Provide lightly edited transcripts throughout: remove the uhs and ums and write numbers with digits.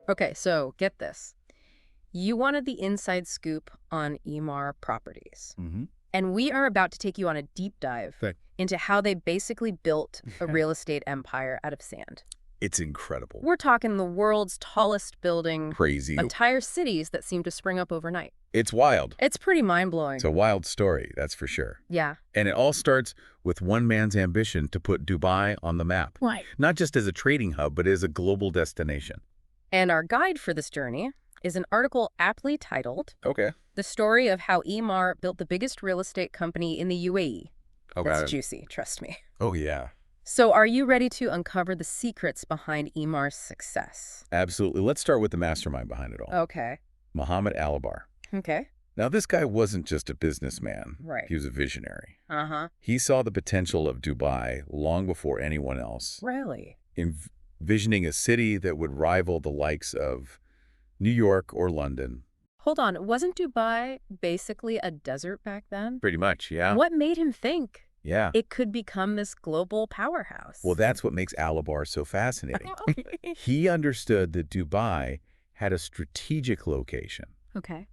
Okay, so get this. You wanted the inside scoop on Emaar properties. Mm-hmm. And we are about to take you on a deep dive Fact. into how they basically built a real estate empire out of sand. It's incredible. We're talking the world's tallest building, Crazy. entire cities that seem to spring up overnight. It's wild. It's pretty mind-blowing. It's a wild story, that's for sure. Yeah. And it all starts with one man's ambition to put Dubai on the map. Right. Not just as a trading hub, but as a global destination. And our guide for this journey is an article aptly titled, Okay. The Story of How Emaar Built the Biggest Real Estate Company in the UAE. That's juicy, trust me. Oh, yeah. So are you ready to uncover the secrets behind Emar's success? Absolutely. Let's start with the mastermind behind it all. Okay. Mohammed Alibar. Okay. Now, this guy wasn't just a businessman. Right. He was a visionary. Uh-huh. He saw the potential of Dubai long before anyone else, Really? envisioning a city that would rival the likes of New York or London. Hold on. Wasn't Dubai basically a desert back then? Pretty much, yeah. What made him think Yeah. it could become this global powerhouse? Well, that's what makes Alibar so fascinating. He understood that Dubai had a strategic location, Okay.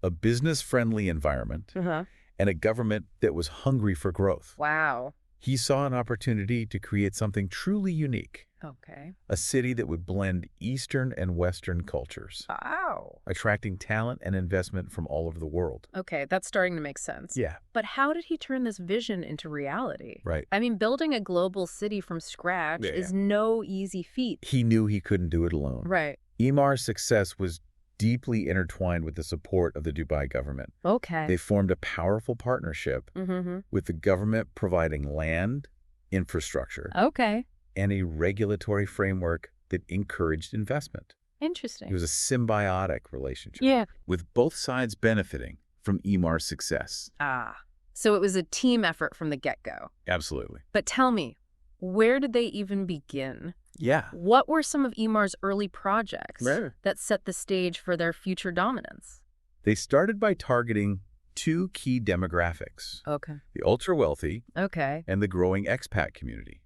a business-friendly environment, Uh-huh. and a government that was hungry for growth. Wow. He saw an opportunity to create something truly unique, Okay. a city that would blend Eastern and Western cultures, Wow. attracting talent and investment from all over the world. Okay, that's starting to make sense. Yeah, But how did he turn this vision into reality? right. I mean, building a global city from scratch Yeah. is no easy feat. He knew he couldn't do it alone. Right. Emar's success was deeply intertwined with the support of the Dubai government. Okay. They formed a powerful partnership Mm-hmm. with the government providing land, infrastructure, Okay. and a regulatory framework that encouraged investment. Interesting. It was a symbiotic relationship, Yeah. with both sides benefiting from Emar's success. Ah. So it was a team effort from the get-go. Absolutely. But tell me, where did they even begin? Yeah. What were some of Emar's early projects Right. that set the stage for their future dominance? They started by targeting two key demographics, Okay. the ultra-wealthy Okay. and the growing expat community.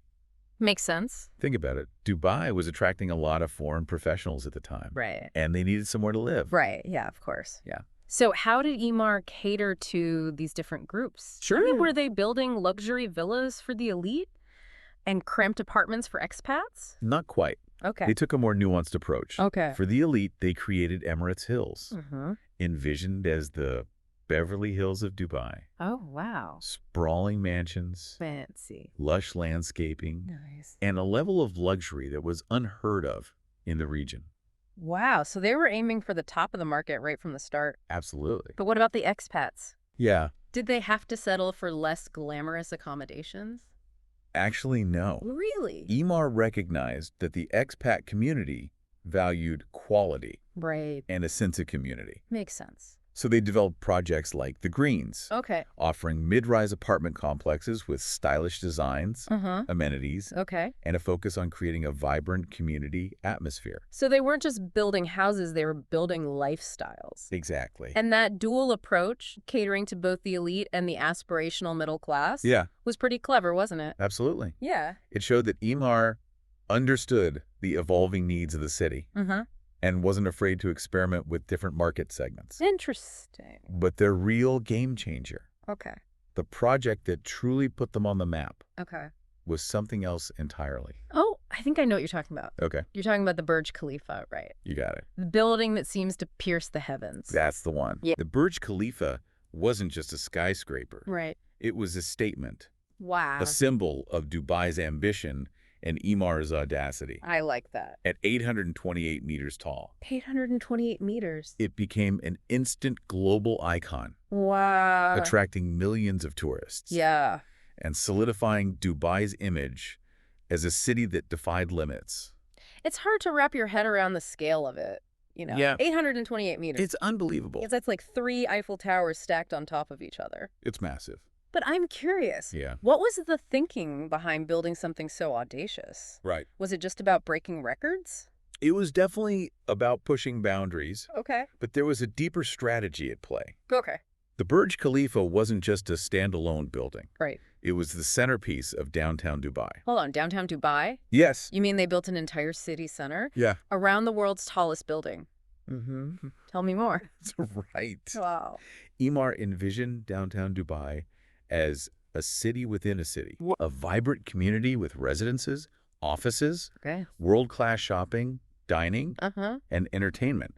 Makes sense. Think about it. Dubai was attracting a lot of foreign professionals at the time. Right. And they needed somewhere to live. Right. Yeah, of course. Yeah. So how did Emaar cater to these different groups? I Sure. mean, were they building luxury villas for the elite and cramped apartments for expats? Not quite. Okay. They took a more nuanced approach. Okay. For the elite, they created Emirates Hills, Mm-hmm. envisioned as the Beverly Hills of Dubai. Oh, wow. Sprawling mansions, Fancy. lush landscaping, Nice. and a level of luxury that was unheard of in the region. Wow. So they were aiming for the top of the market right from the start. Absolutely. But what about the expats? Yeah. Did they have to settle for less glamorous accommodations? Actually, no. Really? Emaar recognized that the expat community valued quality Right. and a sense of community. Makes sense. So they developed projects like The Greens, Okay. offering mid-rise apartment complexes with stylish designs, Uh-huh. amenities, Okay. and a focus on creating a vibrant community atmosphere. So they weren't just building houses, they were building lifestyles. Exactly. And that dual approach, catering to both the elite and the aspirational middle class, Yeah, was pretty clever, wasn't it? absolutely. Yeah. It showed that Emaar understood the evolving needs of the city Uh-huh. and wasn't afraid to experiment with different market segments. Interesting. But their real game changer, Okay. the project that truly put them on the map, Okay. was something else entirely. Oh, I think I know what you're talking about. Okay, You're talking about the Burj Khalifa, right? you got it. The building that seems to pierce the heavens. That's the one. Yeah. The Burj Khalifa wasn't just a skyscraper. Right. It was a statement, Wow. a symbol of Dubai's ambition and Emar's audacity. I like that. At 828 meters tall, 828 meters. it became an instant global icon, Wow. attracting millions of tourists Yeah. and solidifying Dubai's image as a city that defied limits. It's hard to wrap your head around the scale of it, you know? Yeah. 828 meters. It's unbelievable. Because that's like 3 Eiffel Towers stacked on top of each other. It's massive. But I'm curious. Yeah. What was the thinking behind building something so audacious? Right. Was it just about breaking records? It was definitely about pushing boundaries, Okay. but there was a deeper strategy at play. Okay. The Burj Khalifa wasn't just a standalone building. Right. It was the centerpiece of downtown Dubai. Hold on, downtown Dubai? Yes. You mean they built an entire city center? Yeah. Around the world's tallest building? Mm-hmm. Tell me more. That's right. Wow. Emaar envisioned downtown Dubai as a city within a city, a vibrant community with residences, offices, Okay. world-class shopping, dining, and entertainment,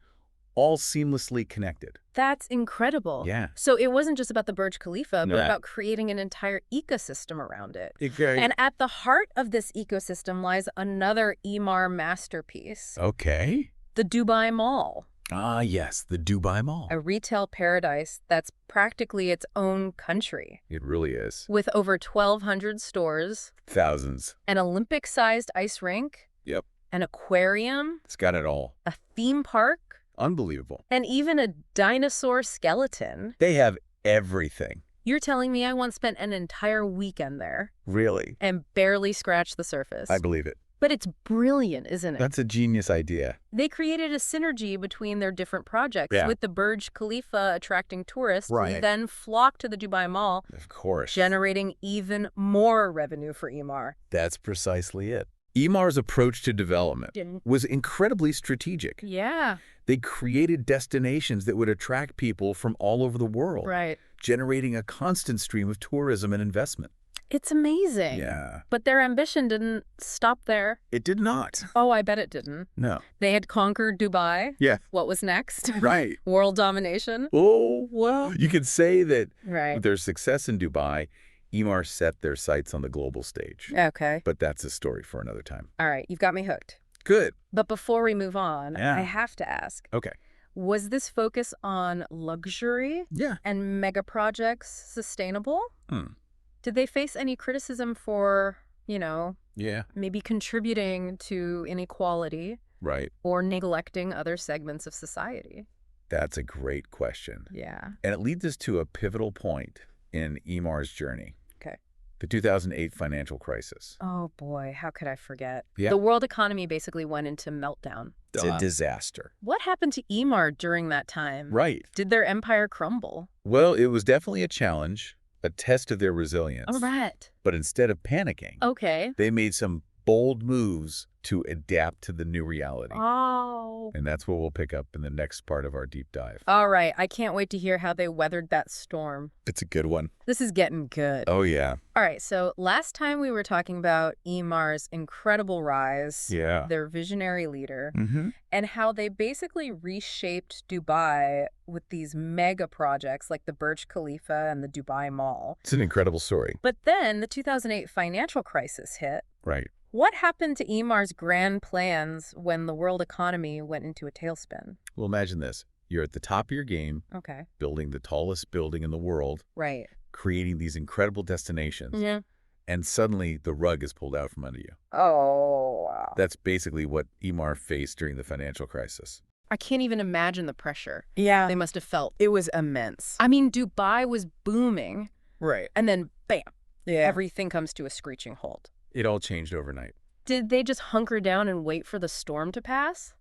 all seamlessly connected. That's incredible. Yeah. So it wasn't just about the Burj Khalifa, No. but about creating an entire ecosystem around it. Okay. And at the heart of this ecosystem lies another Emaar masterpiece, Okay. the Dubai Mall, Ah, yes, the Dubai Mall. a retail paradise that's practically its own country, It really is. with over 1,200 stores, Thousands. an Olympic-sized ice rink, Yep. an aquarium, It's got it all. a theme park, Unbelievable. and even a dinosaur skeleton. They have everything. You're telling me I once spent an entire weekend there Really. and barely scratched the surface. I believe it. But it's brilliant, isn't it? That's a genius idea. They created a synergy between their different projects, Yeah. with the Burj Khalifa attracting tourists who Right. then flock to the Dubai Mall, Of course. generating even more revenue for Emaar. That's precisely it. Emar's approach to development was incredibly strategic. Yeah, They created destinations that would attract people from all over the world, right. generating a constant stream of tourism and investment. It's amazing. Yeah. But their ambition didn't stop there. It did not. Oh, I bet it didn't. No. They had conquered Dubai. Yeah. What was next? Right. World domination. Oh, well, you could say that Right. with their success in Dubai, Emaar set their sights on the global stage. Okay. But that's a story for another time. All right. You've got me hooked. Good. But before we move on, Yeah. I have to ask, Okay. was this focus on luxury Yeah. and mega projects sustainable? Hmm. Did they face any criticism for, Yeah. maybe contributing to inequality Right. or neglecting other segments of society? That's a great question. Yeah. And it leads us to a pivotal point in Emar's journey. Okay. The 2008 financial crisis. Oh, boy. How could I forget? Yeah. The world economy basically went into meltdown. It's a disaster. What happened to Emaar during that time? Right. Did their empire crumble? Well, it was definitely a challenge, a test of their resilience. All right. But instead of panicking, Okay. they made some bold moves to adapt to the new reality. Oh. And that's what we'll pick up in the next part of our deep dive. All right. I can't wait to hear how they weathered that storm. It's a good one. This is getting good. Oh, yeah. All right. So last time we were talking about Emar's incredible rise, Yeah. their visionary leader, Mm-hmm. and how they basically reshaped Dubai with these mega projects like the Burj Khalifa and the Dubai Mall. It's an incredible story. But then the 2008 financial crisis hit. Right. What happened to Emar's grand plans when the world economy went into a tailspin? Well, imagine this. You're at the top of your game, Okay. building the tallest building in the world, Right. creating these incredible destinations, Yeah. and suddenly the rug is pulled out from under you. Oh, wow. That's basically what Emaar faced during the financial crisis. I can't even imagine the pressure Yeah, they must have felt. it was immense. I mean, Dubai was booming, Right. and then bam, Yeah. everything comes to a screeching halt. It all changed overnight. Did they just hunker down and wait for the storm to pass?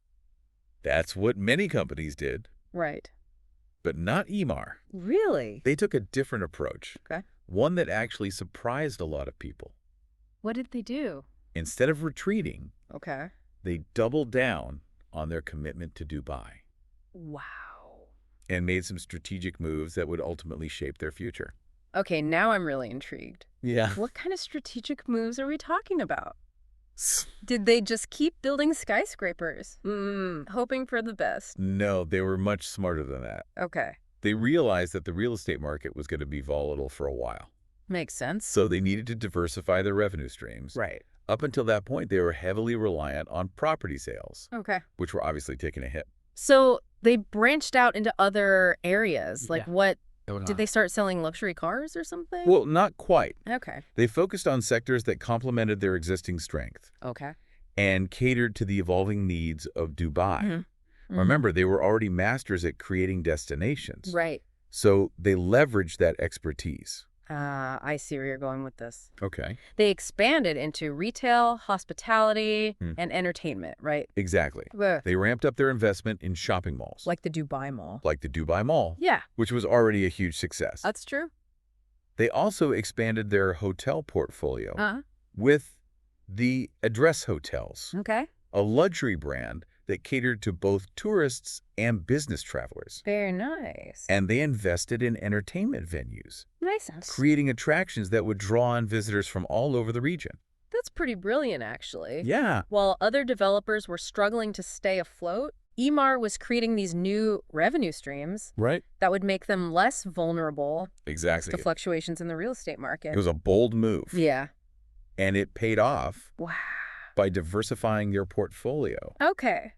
That's what many companies did, Right. but not Emaar. Really? They took a different approach, Okay. one that actually surprised a lot of people. What did they do? Instead of retreating, Okay. they doubled down on their commitment to Dubai Wow. and made some strategic moves that would ultimately shape their future. Okay, now I'm really intrigued. Yeah. What kind of strategic moves are we talking about? Did they just keep building skyscrapers, hoping for the best? No, they were much smarter than that. Okay. They realized that the real estate market was going to be volatile for a while. Makes sense. So they needed to diversify their revenue streams. Right. Up until that point, they were heavily reliant on property sales, Okay. which were obviously taking a hit. So they branched out into other areas. Like Yeah. what? Did they start selling luxury cars or something? Well, not quite. Okay. They focused on sectors that complemented their existing strength Okay. and catered to the evolving needs of Dubai. Mhm. Remember, they were already masters at creating destinations. Right. So they leveraged that expertise. I see where you're going with this. Okay. They expanded into retail, hospitality, Hmm. and entertainment, right? Exactly. Ugh. They ramped up their investment in shopping malls, Like the Dubai Mall. like the Dubai Mall, Yeah, which was already a huge success. that's true. They also expanded their hotel portfolio Uh-huh. with the Address Hotels, Okay. a luxury brand that catered to both tourists and business travelers. Very nice. And they invested in entertainment venues, Nice. creating attractions that would draw in visitors from all over the region. That's pretty brilliant, actually. Yeah. While other developers were struggling to stay afloat, Emaar was creating these new revenue streams Right? that would make them less vulnerable Exactly. to fluctuations in the real estate market. It was a bold move. Yeah. And it paid off Wow. by diversifying their portfolio. Okay.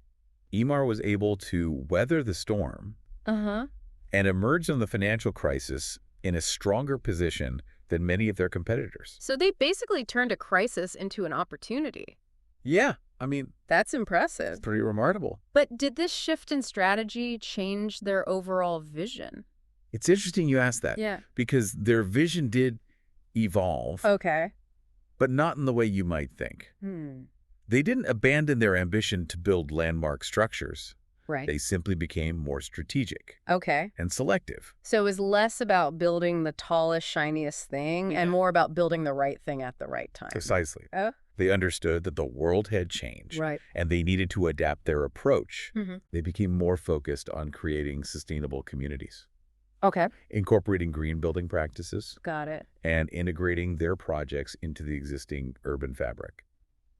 Emaar was able to weather the storm Uh-huh. and emerge from the financial crisis in a stronger position than many of their competitors. So they basically turned a crisis into an opportunity. Yeah, I mean, That's impressive. it's pretty remarkable. But did this shift in strategy change their overall vision? It's interesting you ask that. Yeah. Because their vision did evolve, Okay. but not in the way you might think. They didn't abandon their ambition to build landmark structures. Right. They simply became more strategic Okay. and selective. So it was less about building the tallest, shiniest thing and more about building the right thing at the right time. Precisely. Oh. They understood that the world had changed, Right. and they needed to adapt their approach. Mm-hmm. They became more focused on creating sustainable communities, Okay. incorporating green building practices, Got it. and integrating their projects into the existing urban fabric.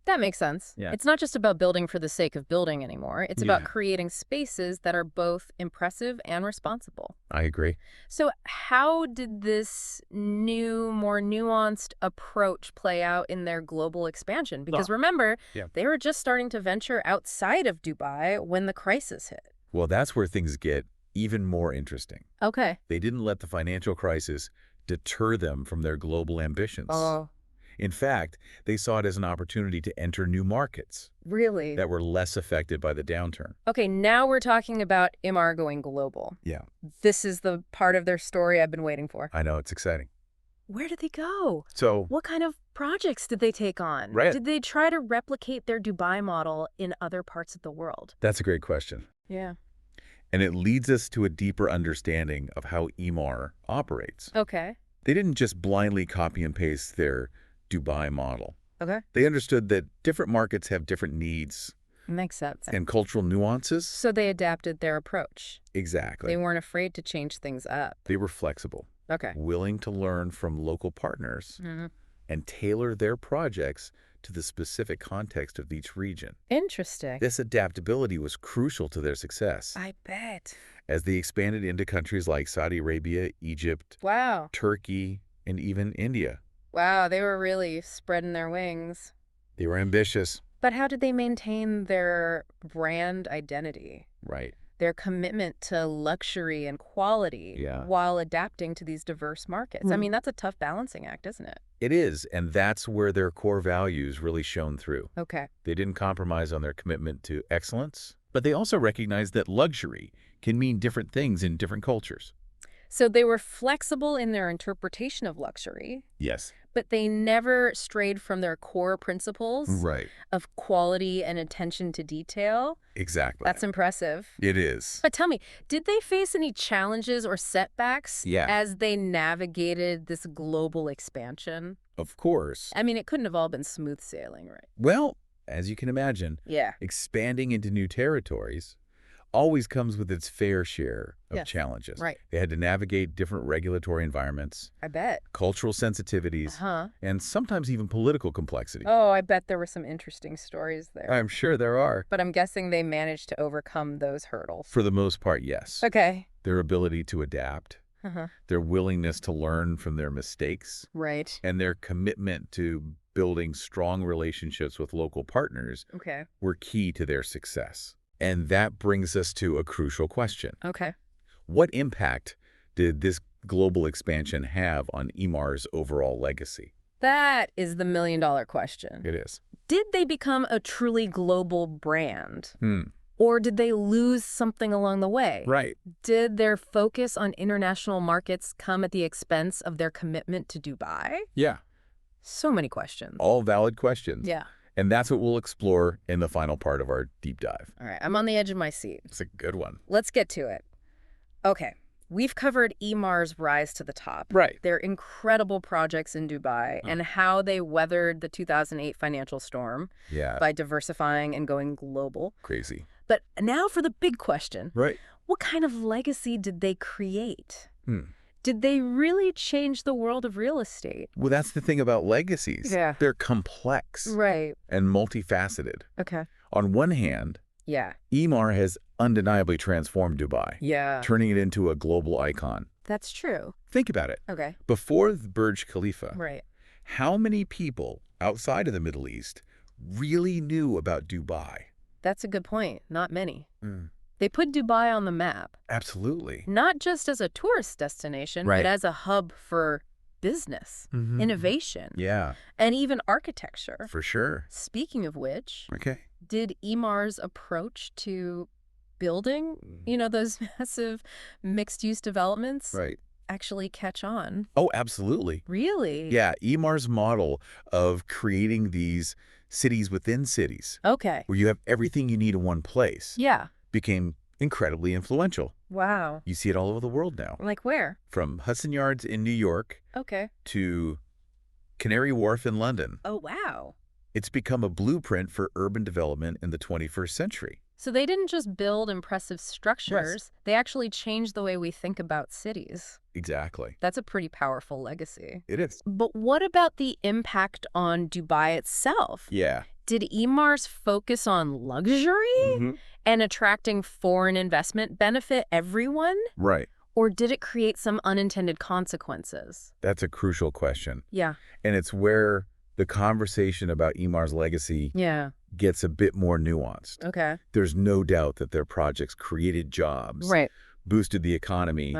That makes sense. Yeah. It's not just about building for the sake of building anymore. It's about Yeah. creating spaces that are both impressive and responsible. I agree. So how did this new, more nuanced approach play out in their global expansion? Because remember, Yeah. they were just starting to venture outside of Dubai when the crisis hit. Well, that's where things get even more interesting. Okay. They didn't let the financial crisis deter them from their global ambitions. Oh, In fact, they saw it as an opportunity to enter new markets really? that were less affected by the downturn. Okay, now we're talking about Emaar going global. Yeah, This is the part of their story I've been waiting for. I know, it's exciting. Where did they go? So, What kind of projects did they take on? Right. Did they try to replicate their Dubai model in other parts of the world? that's a great question. Yeah. And it leads us to a deeper understanding of how Emaar operates. Okay. They didn't just blindly copy and paste their Dubai model. Okay. They understood that different markets have different needs Makes sense. and cultural nuances. So they adapted their approach. Exactly. They weren't afraid to change things up. They were flexible, Okay. willing to learn from local partners Mhm. and tailor their projects to the specific context of each region. Interesting. This adaptability was crucial to their success I bet. as they expanded into countries like Saudi Arabia, Egypt, Wow. Turkey, and even India. Wow, they were really spreading their wings. They were ambitious. But how did they maintain their brand identity? Right. Their commitment to luxury and quality Yeah. while adapting to these diverse markets? I mean, that's a tough balancing act, isn't it? It is, and that's where their core values really shone through. Okay. They didn't compromise on their commitment to excellence, but they also recognized that luxury can mean different things in different cultures. So they were flexible in their interpretation of luxury, Yes. but they never strayed from their core principles Right. of quality and attention to detail. Exactly. That's impressive. It is. But tell me, did they face any challenges or setbacks Yeah. as they navigated this global expansion? Of course. I mean, it couldn't have all been smooth sailing, right? Well, as you can imagine, Yeah. expanding into new territories always comes with its fair share of Yes. challenges. Right. They had to navigate different regulatory environments, I bet. cultural sensitivities, Huh. and sometimes even political complexity. Oh, I bet there were some interesting stories there. I'm sure there are. But I'm guessing they managed to overcome those hurdles. For the most part, yes. Okay. Their ability to adapt, Uh-huh. their willingness to learn from their mistakes, Right. and their commitment to building strong relationships with local partners Okay. were key to their success. And that brings us to a crucial question. Okay. What impact did this global expansion have on Emar's overall legacy? That is the million-dollar question. It is. Did they become a truly global brand? Or did they lose something along the way? Right. Did their focus on international markets come at the expense of their commitment to Dubai? Yeah. So many questions. All valid questions. Yeah. And that's what we'll explore in the final part of our deep dive. All right, I'm on the edge of my seat. It's a good one. Let's get to it. Okay, we've covered Emar's rise to the top. Right. Their incredible projects in Dubai and how they weathered the 2008 financial storm Yeah. by diversifying and going global. Crazy. But now for the big question. Right. What kind of legacy did they create? Did they really change the world of real estate? Well, that's the thing about legacies. Yeah. They're complex Right. and multifaceted. Okay. On one hand, Yeah. Emaar has undeniably transformed Dubai, Yeah. turning it into a global icon. That's true. Think about it. Okay. Before the Burj Khalifa, Right. how many people outside of the Middle East really knew about Dubai? That's a good point. Not many. They put Dubai on the map, Absolutely. not just as a tourist destination, Right. but as a hub for business, innovation, Yeah, and even architecture. for sure. Speaking of which, Okay. did Emar's approach to building, those massive mixed-use developments Right. actually catch on? Oh, absolutely. Really? Yeah, Emar's model of creating these cities within cities, Okay. where you have everything you need in one place, Yeah. became incredibly influential. Wow. You see it all over the world now. Like where? From Hudson Yards in New York Okay. to Canary Wharf in London. Oh, wow. It's become a blueprint for urban development in the 21st century. So they didn't just build impressive structures, they actually changed the way we think about cities. Exactly. That's a pretty powerful legacy. It is. But what about the impact on Dubai itself? Yeah. Did Emar's focus on luxury and attracting foreign investment benefit everyone? Right. Or did it create some unintended consequences? That's a crucial question. Yeah. And it's where the conversation about Emar's legacy Yeah. gets a bit more nuanced. Okay. There's no doubt that their projects created jobs, Right. boosted the economy,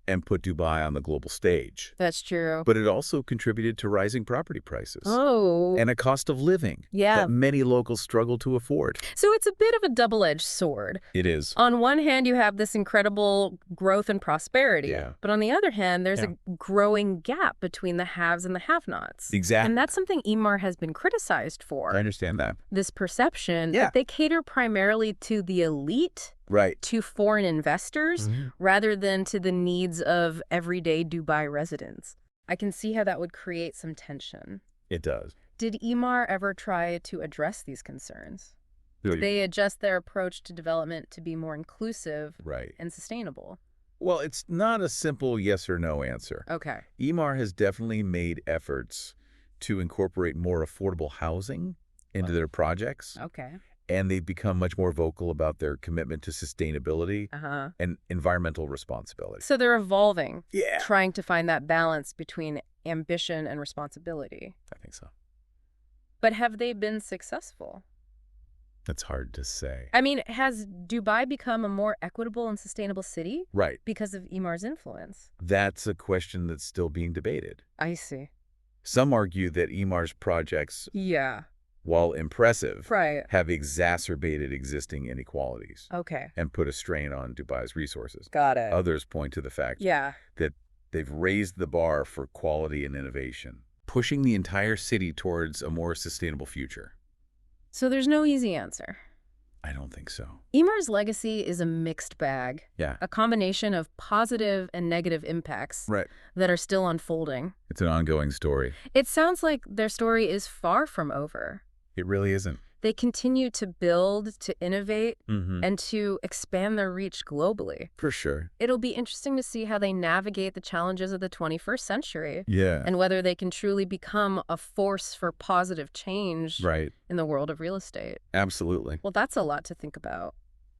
and put Dubai on the global stage. That's true. But it also contributed to rising property prices Oh. and a cost of living Yeah. that many locals struggle to afford. So it's a bit of a double-edged sword. It is. On one hand, you have this incredible growth and prosperity. Yeah. But on the other hand, there's a growing gap between the haves and the have-nots. Exactly. And that's something Emaar has been criticized for. I understand that. This perception Yeah. that they cater primarily to the elite, Right. to foreign investors, rather than to the needs of everyday Dubai residents. I can see how that would create some tension. It does. Did Emaar ever try to address these concerns? Did they adjust their approach to development to be more inclusive Right. and sustainable? Well, it's not a simple yes or no answer. Okay. Emaar has definitely made efforts to incorporate more affordable housing into their projects, Okay. and they've become much more vocal about their commitment to sustainability Uh-huh. and environmental responsibility. So they're evolving, Yeah. trying to find that balance between ambition and responsibility. I think so. But have they been successful? That's hard to say. I mean, has Dubai become a more equitable and sustainable city Right. because of Emar's influence? That's a question that's still being debated. I see. Some argue that Emar's projects, Yeah. while impressive, Right. have exacerbated existing inequalities Okay. and put a strain on Dubai's resources. Got it. Others point to the fact Yeah. that they've raised the bar for quality and innovation, pushing the entire city towards a more sustainable future. So there's no easy answer. I don't think so. Emar's legacy is a mixed bag, Yeah. a combination of positive and negative impacts Right. that are still unfolding. It's an ongoing story. It sounds like their story is far from over. It really isn't. They continue to build, to innovate, Mm-hmm. and to expand their reach globally. For sure. It'll be interesting to see how they navigate the challenges of the 21st century Yeah. and whether they can truly become a force for positive change Right. in the world of real estate. Absolutely. Well, that's a lot to think about.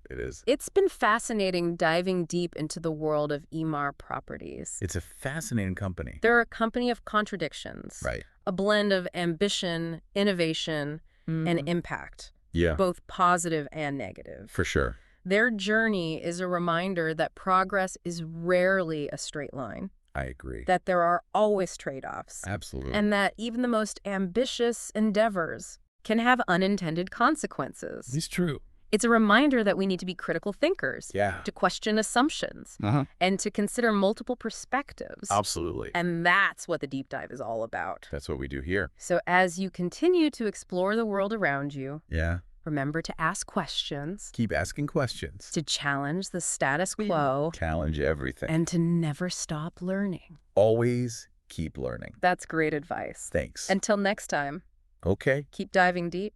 It is. It's been fascinating diving deep into the world of Emaar Properties. It's a fascinating company. They're a company of contradictions, Right. a blend of ambition, innovation, and impact, Yeah. both positive and negative. For sure. Their journey is a reminder that progress is rarely a straight line, I agree. that there are always trade-offs, Absolutely. and that even the most ambitious endeavors can have unintended consequences. It's true. It's a reminder that we need to be critical thinkers, Yeah. to question assumptions, and to consider multiple perspectives. Absolutely. And that's what the deep dive is all about. That's what we do here. So as you continue to explore the world around you, Yeah. remember to ask questions, Keep asking questions. to challenge the status quo, Challenge everything. and to never stop learning. Always keep learning. That's great advice. Thanks. Until next time, Okay. keep diving deep.